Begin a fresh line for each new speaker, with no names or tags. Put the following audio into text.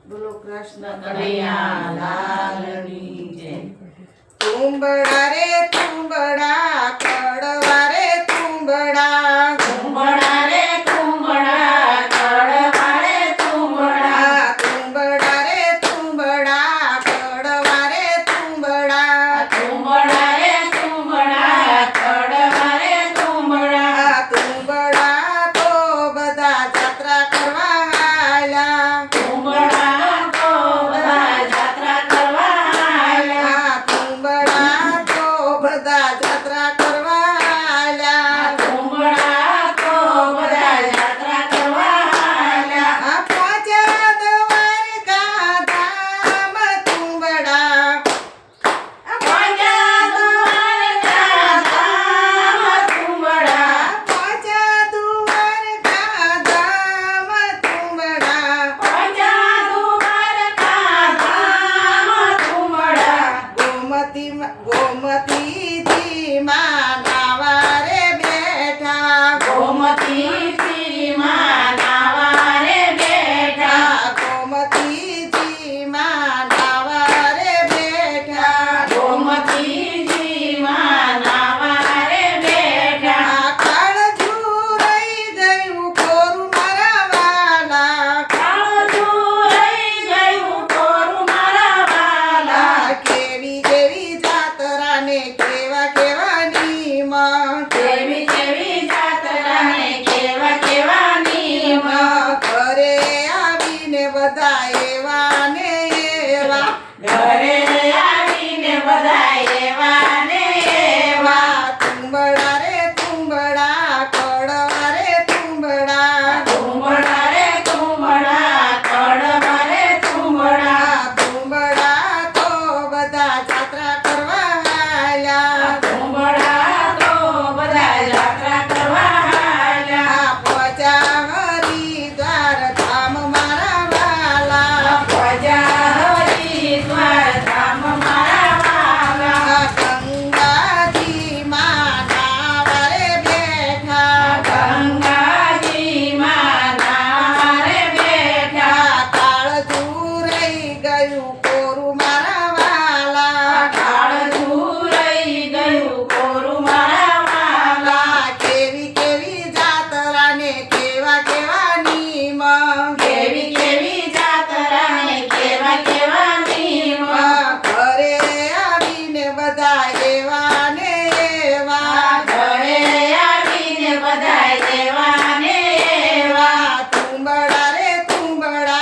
બોલો કૃષ્ણ
કનૈયા લાલની જય.
તુંબડા રે તુંબડા કડવા રે તુંબડા
તુંબડા રે તુંબડા કડવા રે તુંબડા.
તુંબડા રે તુંબડા કડવા રે તુંબડા
તુંબડા રે તુંબડા કડવા રે તુંબડા.
તુંબડા તો બધા જાત્રા કરવા આયા
તુંબડા તો બધા જાત્રા કરવા આયા.
તુંબડા તો બધા જાત્રા કરવા આયા
તુંબડા તો બધા જાત્રા કરવા આયા.
પહોંચ્યા દ્વારકા ધામ તુંબડા
પહોંચ્યા દ્વારકા ધામ તુંબડા.
પહોંચ્યા દ્વારકા ધામ તુંબડા
પહોંચ્યા દ્વારકા ધામ તુંબડા.
ગોમતીજી માં નાવા રે બેઠા
ગોમતીજી માં નાવા રે બેઠા.
ગોમતીજી માં નાવા રે બેઠા
ગોમતીજી માં નાવા રે બેઠા.
કાળજું રહી ગયું કોરું મારા વાલા
કાળજું રહી ગયું કોરું મારા વાલા.
કેવી કેવી જાતરા ને કેવા કેવાની માં
કેવી કેવી જાત્રા ને કેવા કેવા નિયમ.
ઘરે આવીને બધા એવા ને એવા
ઘરે આવીને બધા એવા ને એવા.
તુંબડા રે તુંબડા કડવા રે તુંબડા
તુંબડા રે તુંબડા કડવા રે તુંબડા.
તુંબડા તો બધા જાત્રા કરવા આયા
તુંબડા તો બધા જાત્રા કરવા આયા.
પહોંચ્યા હરિદ્વાર ધામ મારા વાલા
પ્રજા હરિદ્વાર ધામ મારા વાલા.
ગંગાજી માં નાવા રે બેઠા
ગંગાજી માં નાવા રે બેઠા.
કાળજું રહી ગયું કોરું મારા વાલા
કાળજું રહી ગયું કોરું મારા વાલા.
કેવી કેવી જાતરા ને કેવા કેવાની માં
કેવી કેવી જાત્રા ને કેવા કેવા નિયમ.
ઘરે આવીને બધા એવા ને એવા
ઘરે આવીને બધા એવા ને એવા.
તુંબડા રે તુંબડા